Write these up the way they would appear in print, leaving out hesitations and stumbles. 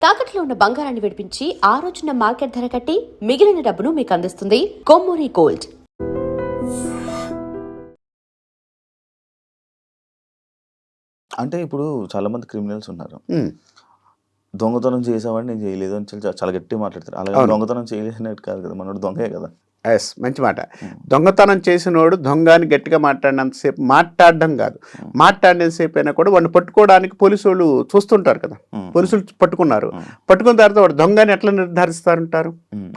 తాకట్లో ఉన్న బంగారాన్ని విడిపించి ఆ రోజున మార్కెట్ ధర కట్టి మిగిలిన డబ్బును మీకు అందిస్తుంది కొమ్మూరి గోల్డ్. అంటే ఇప్పుడు చాలా మంది క్రిమినల్స్ ఉన్నారు. దొంగతనం చేసామని నేను చేయలేదు అని చాలా గట్టిగా మాట్లాడతారు. అలాగే దొంగతనం చేయలేనట్టు కాదు కదా, మనోడు దొంగే కదా. ఎస్, మంచి మాట. దొంగతనం చేసినోడు దొంగని గట్టిగా మాట్లాడినంతసేపు మాట్లాడడం కాదు, మాట్లాడినంతసేపు అయినా కూడా వాడిని పట్టుకోవడానికి పోలీసు వాళ్ళు చూస్తుంటారు కదా. పోలీసులు పట్టుకున్నారు, పట్టుకున్న తర్వాత వాడు దొంగని ఎట్లా నిర్ధారిస్తారంటారు?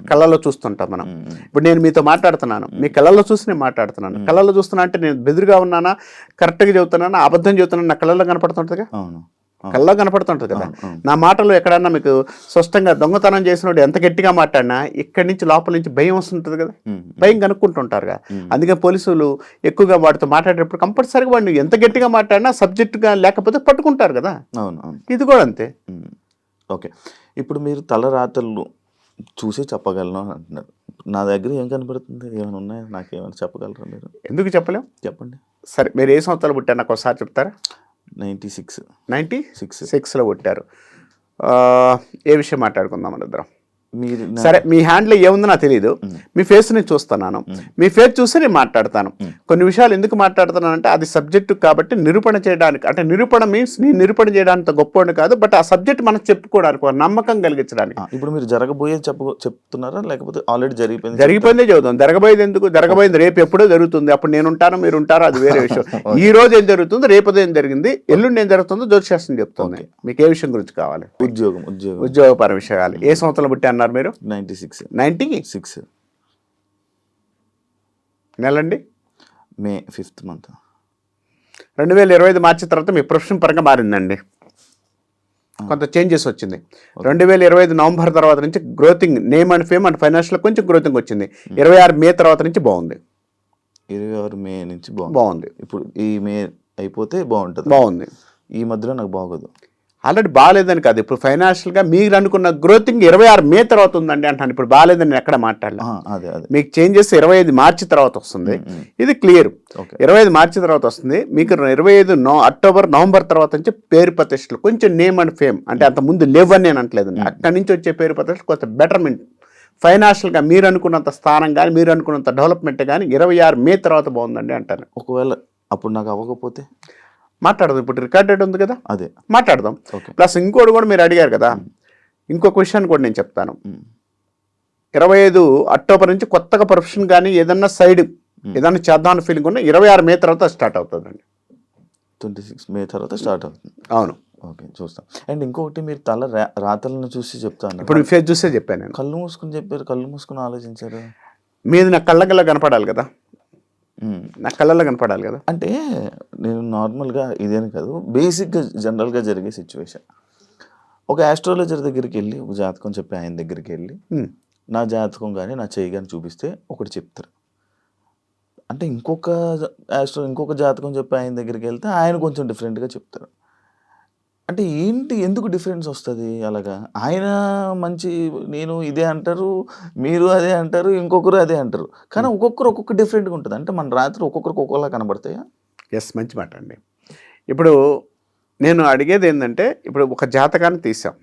కళ్ళల్లో చూస్తుంటాం మనం. ఇప్పుడు నేను మీతో మాట్లాడుతున్నాను, మీ కళ్ళల్లో చూసి నేను మాట్లాడుతున్నాను. కళ్ళల్లో చూస్తున్నా అంటే నేను బెదిరిగా ఉన్నానా, కరెక్ట్గా చెబుతున్నానా, అబద్ధం చెబుతున్నాను, నా కళ్ళల్లో కనపడుతుంటుందిగా. కళ్ళలో కనపడుతుంటుంది కదా. నా మాటలు ఎక్కడన్నా మీకు స్పష్టంగా దొంగతనం చేసినోడు ఎంత గట్టిగా మాట్లాడినా ఇక్కడి నుంచి లోపల నుంచి భయం వస్తుంటుంది కదా, భయం కనుక్కుంటుంటారుగా. అందుకే పోలీసులు ఎక్కువగా వాడితో మాట్లాడేటప్పుడు కంపల్సరీగా వాడిని ఎంత గట్టిగా మాట్లాడినా సబ్జెక్టుగా లేకపోతే పట్టుకుంటారు కదా. ఇది కూడా అంతే. ఓకే, ఇప్పుడు మీరు తలరాతలు చూసి చెప్పగలను అంటున్నారు. నా దగ్గర ఏం కనపడుతుంది, ఏమైనా ఉన్నాయా, నాకేమైనా చెప్పగలరా మీరు? ఎందుకు చెప్పలేం, చెప్పండి. సరే, మీరు ఏ సంవత్సరాలు పుట్టారు నాకు ఒకసారి చెప్తారా? 96లో పుట్టారు. ఏ విషయం మాట్లాడుకుందాం మన ఇద్దరం? సరే, మీ హ్యాండ్లో ఏముందో నాకు తెలియదు, మీ ఫేస్ నేను చూస్తున్నాను, మీ ఫేస్ చూసి నేను మాట్లాడతాను. కొన్ని విషయాలు ఎందుకు మాట్లాడుతున్నానంటే అది సబ్జెక్టు కాబట్టి నిరూపణ చేయడానికి, అంటే నిరూపణ మీన్స్ నేను నిరూపణ చేయడానికి గొప్పవాడిని కాదు, బట్ ఆ సబ్జెక్ట్ మనం చెప్పుకోవడానికి ఒక నమ్మకం కలిగించడానికి. ఇప్పుడు మీరు జరగబోయేది చెప్తున్నారా, లేకపోతే ఆల్రెడీ జరిగిపోయిందే చదువుతాం. జరగబోయేది ఎందుకు? జరగబోయేది రేపు ఎప్పుడో జరుగుతుంది, అప్పుడు నేను ఉంటాను, మీరు ఉంటారో, అది వేరే విషయం. ఈ రోజు ఏం జరుగుతుంది, రేపు ఏం జరిగింది, ఎల్లుండి ఏం జరుగుతుందో జ్యోతిశాస్త్రం చెప్తుంది. మీకు ఏ విషయం గురించి కావాలి? ఉద్యోగపర విషయాలు. ఏ సంవత్సరం పుట్టి అన్నారు మీరు? 96 నెలండి? మే 5th month. 2025 మార్చి తర్వాత మీ ప్రొఫెషన్ పరంగా మారిందండి, కొంత చేంజెస్ వచ్చింది. 2025 నవంబర్ తర్వాత నుంచి గ్రోతింగ్, name and fame and financial కొంచెం గ్రోతింగ్ వచ్చింది. 26 మే తర్వాత నుంచి బాగుంది. 26 మే నుంచి బాగుంది. ఇప్పుడు ఈ మే అయిపోతే బాగుంటుంది. బాగుంది. ఈ మధ్యలో నాకు బాగోదు. ఆల్రెడీ బాగాలేదని కాదు, ఇప్పుడు ఫైనాన్షియల్గా మీరు అనుకున్న గ్రోతింగ్ 26 మే తర్వాత ఉందండి అంటాను. ఇప్పుడు బాగాలేదని నేను ఎక్కడ మాట్లాడలేదు. మీకు చేంజెస్ 25 మార్చి తర్వాత వస్తుంది, ఇది క్లియర్. 25 మార్చి తర్వాత వస్తుంది మీకు. 25 అక్టోబర్ నవంబర్ తర్వాత నుంచి పేరు ప్రతిష్టలు కొంచెం నేమ్ అండ్ ఫేమ్, అంటే అంత ముందు లేవని నేను అంటలేదండి. అక్కడి నుంచి వచ్చే పేరు ప్రతిష్టలు కొంత బెటర్మెంట్, ఫైనాన్షియల్గా మీరు అనుకున్నంత స్థానం కానీ మీరు అనుకున్నంత డెవలప్మెంట్ కానీ 26 మే తర్వాత బాగుందండి అంటాను. ఒకవేళ అప్పుడు నాకు అవ్వకపోతే మాట్లాడదాం. ఇప్పుడు రికార్డెడ్ ఉంది కదా, అదే మాట్లాడదాం. ప్లస్ ఇంకోటి కూడా మీరు అడిగారు కదా, ఇంకొక విషయాన్ని కూడా నేను చెప్తాను. 25 అక్టోబర్ నుంచి కొత్తగా ప్రొఫెషన్ కానీ ఏదన్నా సైడ్ ఏదన్నా చేద్దామని ఫీలింగ్ ఉన్నా 26 మే తర్వాత స్టార్ట్ అవుతుందండి. 26 మే తర్వాత స్టార్ట్ అవుతుంది. అవును. ఓకే, చూస్తాం. అండ్ ఇంకొకటి, మీరు తల రాతలను చూసి చెప్తాను. ఇప్పుడు ఫేస్ చూసే చెప్పాను నేను. కళ్ళు మూసుకుని చెప్పారు, కళ్ళు మూసుకుని ఆలోచించారు. మీది నా కళ్ళగల్లా కనపడాలి కదా, నా కళ్ళల్లో కనపడాలి కదా. అంటే నేను నార్మల్గా ఇదేని కాదు, బేసిక్గా జనరల్గా జరిగే సిచ్యువేషన్. ఒక ఆస్ట్రాలజర్ దగ్గరికి వెళ్ళి ఒక జాతకం చెప్పి ఆయన దగ్గరికి వెళ్ళి నా జాతకం కానీ నా చేయి కానీ చూపిస్తే ఒకటి చెప్తారు. అంటే ఇంకొక జాతకం చెప్పి ఆయన దగ్గరికి వెళ్తే ఆయన కొంచెం డిఫరెంట్గా చెప్తారు. అంటే ఏంటి, ఎందుకు డిఫరెన్స్ వస్తుంది అలాగా? ఆయన మంచి, నేను ఇదే అంటారు, మీరు అదే అంటారు, ఇంకొకరు అదే అంటారు, కానీ ఒక్కొక్కరు ఒక్కొక్క డిఫరెంట్గా ఉంటుంది. అంటే మన రాత్రి ఒక్కొక్కరికి ఒక్కొక్కలా కనబడతాయా? ఎస్, మంచి మాట అండి. ఇప్పుడు నేను అడిగేది ఏంటంటే, ఇప్పుడు ఒక జాతకాన్ని తీసాం,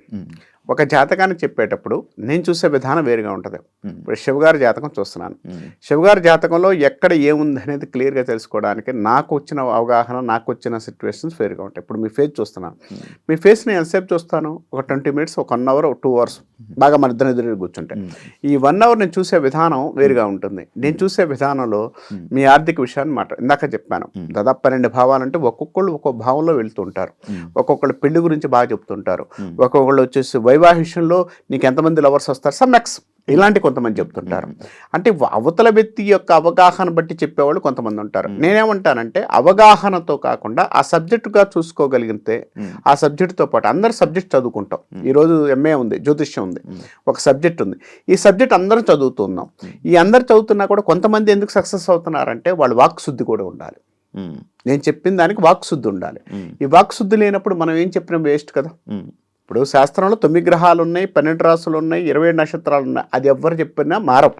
ఒక జాతకాన్ని చెప్పేటప్పుడు నేను చూసే విధానం వేరుగా ఉంటుంది. ఇప్పుడు శివగారి జాతకం చూస్తున్నాను, శివగారి జాతకంలో ఎక్కడ ఏముంది అనేది క్లియర్గా తెలుసుకోవడానికి నాకు వచ్చిన అవగాహన, నాకు వచ్చిన సిచ్యువేషన్స్ వేరుగా ఉంటాయి. ఇప్పుడు మీ ఫేస్ చూస్తున్నాను, మీ ఫేస్ని ఎంతసేపు చూస్తాను? ఒక 20 minutes, ఒక 1 hour, 2 hours బాగా మన ఇద్దరు ఎదురు కూర్చుంటే ఈ 1 hour నేను చూసే విధానం వేరుగా ఉంటుంది. నేను చూసే విధానంలో మీ ఆర్థిక విషయాన్ని ఇందాక చెప్పాను, దాదాపు 12 భావాలంటే ఒక్కొక్కళ్ళు ఒక్కొక్క భావంలో వెళ్తుంటారు. ఒక్కొక్కళ్ళు పెళ్లి గురించి బాగా చెప్తుంటారు, ఒక్కొక్కళ్ళు వచ్చేసి వైవాహిషంలో నీకు ఎంతమంది లవర్స్ వస్తారు, సమ్మెక్స్ ఇలాంటి కొంతమంది చెప్తుంటారు. అంటే అవతల వ్యక్తి యొక్క అవగాహన బట్టి చెప్పేవాళ్ళు కొంతమంది ఉంటారు. నేనేమంటానంటే అవగాహనతో కాకుండా ఆ సబ్జెక్టుగా చూసుకోగలిగితే, ఆ సబ్జెక్టుతో పాటు అందరు సబ్జెక్ట్ చదువుకుంటాం. ఈరోజు ఎంఏ ఉంది, జ్యోతిష్యం ఉంది, ఒక సబ్జెక్ట్ ఉంది, ఈ సబ్జెక్ట్ అందరూ చదువుతున్నాం. ఈ అందరు చదువుతున్నా కూడా కొంతమంది ఎందుకు సక్సెస్ అవుతున్నారంటే వాళ్ళు వాక్ శుద్ధి కూడా ఉండాలి. నేను చెప్పిన దానికి వాక్ శుద్ధి ఉండాలి. ఈ వాక్ శుద్ధి లేనప్పుడు మనం ఏం చెప్పినా వేస్ట్ కదా. ఇప్పుడు శాస్త్రంలో 9 గ్రహాలు ఉన్నాయి, 12 రాసులు ఉన్నాయి, 27 నక్షత్రాలు ఉన్నాయి, అది ఎవ్వరు చెప్పినా మారవు.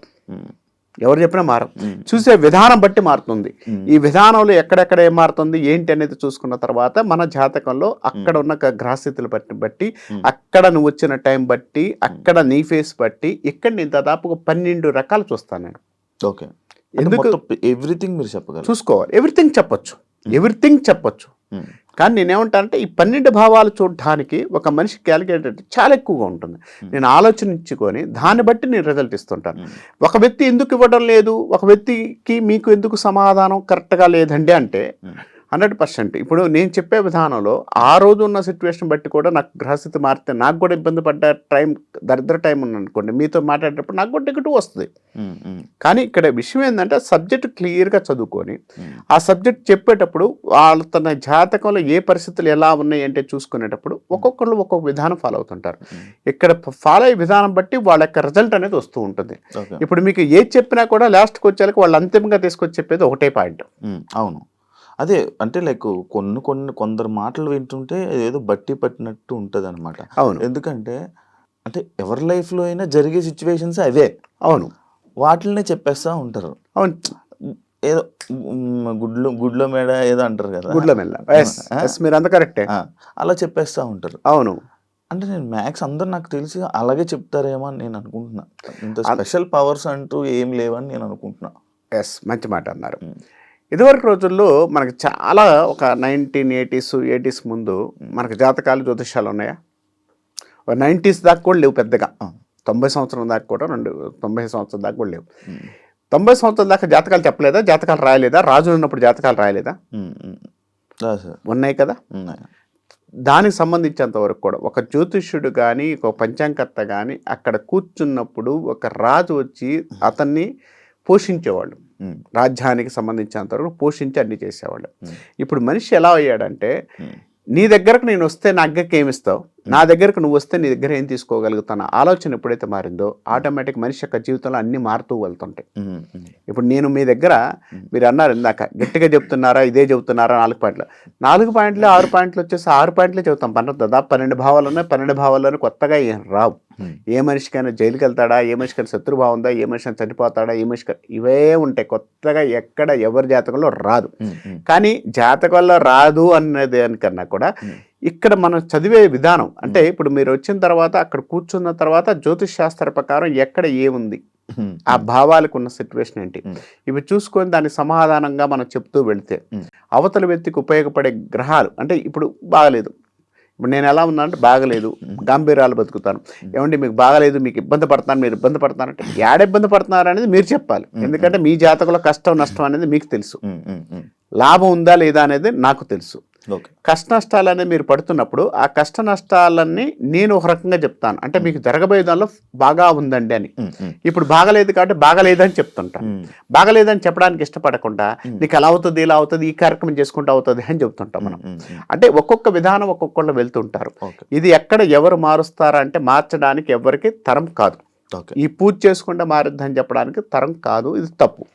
ఎవరు చెప్పినా మారదు. చూసే విధానం బట్టి మారుతుంది. ఈ విధానంలో ఎక్కడెక్కడ ఏం మారుతుంది ఏంటి అనేది చూసుకున్న తర్వాత మన జాతకంలో అక్కడ ఉన్న గ్రహస్థితులు బట్టి అక్కడ నువ్వు వచ్చిన టైం బట్టి అక్కడ నీ ఫేస్ బట్టి ఇక్కడ నేను దాదాపు 12 రకాలు చూస్తాను నేను. ఓకే, ఎందుకు ఎవ్రీథింగ్ మీరు చెప్పగలరు, చూసుకోవాలి. ఎవ్రీథింగ్ చెప్పొచ్చు. కానీ నేనేమంటానంటే ఈ 12 భావాలు చూడడానికి ఒక మనిషి క్యాలిక్యులేటర్ చాలా ఎక్కువగా ఉంటుంది. నేను ఆలోచించుకొని దాన్ని బట్టి నేను రిజల్ట్ ఇస్తుంటాను. ఒక వ్యక్తి ఎందుకు ఇవ్వడం లేదు, ఒక వ్యక్తికి మీకు ఎందుకు సమాధానం కరెక్ట్గా లేదండి అంటే 100% ఇప్పుడు నేను చెప్పే విధానంలో ఆ రోజు ఉన్న సిచ్యువేషన్ బట్టి కూడా నాకు గ్రహస్థితి మారితే నాకు కూడా ఇబ్బంది పడ్డ దరిద్ర టైం ఉందనుకోండి, మీతో మాట్లాడేటప్పుడు నాకు కూడా నెగటివ్ వస్తుంది. కానీ ఇక్కడ విషయం ఏంటంటే సబ్జెక్ట్ క్లియర్గా చదువుకొని ఆ సబ్జెక్ట్ చెప్పేటప్పుడు వాళ్ళ తన జాతకంలో ఏ పరిస్థితులు ఎలా ఉన్నాయి అంటే చూసుకునేటప్పుడు ఒక్కొక్కళ్ళు ఒక్కొక్క విధానం ఫాలో అవుతుంటారు. ఇక్కడ ఫాలో అయ్యే విధానం బట్టి వాళ్ళ యొక్క రిజల్ట్ అనేది వస్తూ ఉంటుంది. ఇప్పుడు మీకు ఏది చెప్పినా కూడా లాస్ట్కి వచ్చేలకు వాళ్ళు అంతిమంగా తీసుకొచ్చి చెప్పేది ఒకటే పాయింట్. అవును, అదే అంటే లైక్ కొందరు మాటలు వింటుంటే ఏదో బట్టి పట్టినట్టు ఉంటుంది అనమాట. అవును, ఎందుకంటే అంటే ఎవరి లైఫ్లో అయినా జరిగే సిచ్యువేషన్స్ అవే. అవును, వాటిల్నే చెప్పేస్తూ ఉంటారు. అవును, ఏదో గుడ్లో మేడ ఏదో అంటారు కదా, గుడ్ల మెల్ల. మీరు అంత కరెక్టే, అలా చెప్పేస్తూ ఉంటారు. అవును, అంటే నేను మ్యాథ్స్ అందరు నాకు తెలిసి అలాగే చెప్తారేమో అని నేను అనుకుంటున్నా. ఇంత స్పెషల్ పవర్స్ అంటూ ఏం లేవని నేను అనుకుంటున్నా. మంచి మాట అన్నారు. ఇదివరకు రోజుల్లో మనకి చాలా ఒక 1980s ముందు మనకు జాతకాలు జ్యోతిష్యాలు ఉన్నాయా? 90s దాకా కూడా లేవు పెద్దగా. 90 సంవత్సరం దాకా కూడా 90 సంవత్సరం దాకా కూడా లేవు. 90 సంవత్సరం దాకా జాతకాలు చెప్పలేదా? జాతకాలు రాయలేదా? రాజులు ఉన్నప్పుడు జాతకాలు రాయలేదా? ఉన్నాయి కదా. దానికి సంబంధించినంత వరకు కూడా ఒక జ్యోతిష్యుడు కానీ ఒక పంచాంగకర్త కానీ అక్కడ కూర్చున్నప్పుడు ఒక రాజు వచ్చి అతన్ని పోషించేవాళ్ళు. రాజ్యానికి సంబంధించినంత వరకు పోషించి అన్ని చేసేవాళ్ళు. ఇప్పుడు మనిషి ఎలా అయ్యాడంటే నీ దగ్గరకు నేను వస్తే నా దగ్గరికి ఏమిస్తావు, నా దగ్గరకు నువ్వు వస్తే నీ దగ్గర ఏం తీసుకోగలుగుతాను ఆలోచన ఎప్పుడైతే మారిందో ఆటోమేటిక్ మనిషి యొక్క జీవితంలో అన్ని మారుతూ వెళ్తుంటాయి. ఇప్పుడు నేను మీ దగ్గర మీరు అన్నారు ఇందాక గట్టిగా చెప్తున్నారా ఇదే చెబుతున్నారా 4 పాయింట్లు 6 పాయింట్లు వచ్చేసి 6 పాయింట్లే చెబుతాం. దాదాపు 12 భావాలు ఉన్నాయి. 12 భావాల్లోనే కొత్తగా ఏం రావు. ఏ మనిషికైనా జైలుకి వెళ్తాడా, ఏ మనిషికైనా శత్రుభావం ఉందా, ఏ మనిషికైనా చనిపోతాడా, ఏ మనిషికి ఇవే ఉంటాయి. కొత్తగా ఎక్కడ ఎవరి జాతకంలో రాదు. కానీ జాతకంలో రాదు అన్నది దానికన్నా కూడా ఇక్కడ మనం చదివే విధానం అంటే ఇప్పుడు మీరు వచ్చిన తర్వాత అక్కడ కూర్చున్న తర్వాత జ్యోతిష్ శాస్త్ర ప్రకారం ఎక్కడ ఏముంది, ఆ భావాలకు ఉన్న సిచ్యువేషన్ ఏంటి, ఇవి చూసుకొని దానికి సమాధానంగా మనం చెప్తూ వెళితే అవతల వ్యక్తికి ఉపయోగపడే గ్రహాలు అంటే ఇప్పుడు బాగలేదు, ఇప్పుడు నేను ఎలా ఉన్నానంటే బాగలేదు గాంభీర్యాలు బతుకుతాను, ఏమంటే మీకు బాగలేదు మీకు ఇబ్బంది పడుతున్నాను మీరు ఇబ్బంది పడుతున్నారంటే ఏడ ఇబ్బంది పడుతున్నారు అనేది మీరు చెప్పాలి. ఎందుకంటే మీ జాతకంలో కష్టం నష్టం అనేది మీకు తెలుసు, లాభం ఉందా లేదా అనేది నాకు తెలుసు. కష్ట నష్టాలు అనేది మీరు పడుతున్నప్పుడు ఆ కష్ట నష్టాలన్నీ నేను ఒక రకంగా చెప్తాను. అంటే మీకు జరగబోయే దానిలో బాగా ఉందండి అని. ఇప్పుడు బాగలేదు కాబట్టి బాగలేదని చెప్తుంటాను. బాగలేదని చెప్పడానికి ఇష్టపడకుండా నీకు ఎలా అవుతుంది ఇలా అవుతుంది ఈ కార్యక్రమం చేసుకుంటూ అవుతుంది అని చెప్తుంటాం మనం. అంటే ఒక్కొక్క విధానం ఒక్కొక్కళ్ళు వెళ్తుంటారు. ఇది ఎక్కడ ఎవరు మారుస్తారా అంటే మార్చడానికి ఎవరికి తరం కాదు. ఈ పూజ చేసుకుంటే మారుద్దని చెప్పడానికి తరం కాదు, ఇది తప్పు.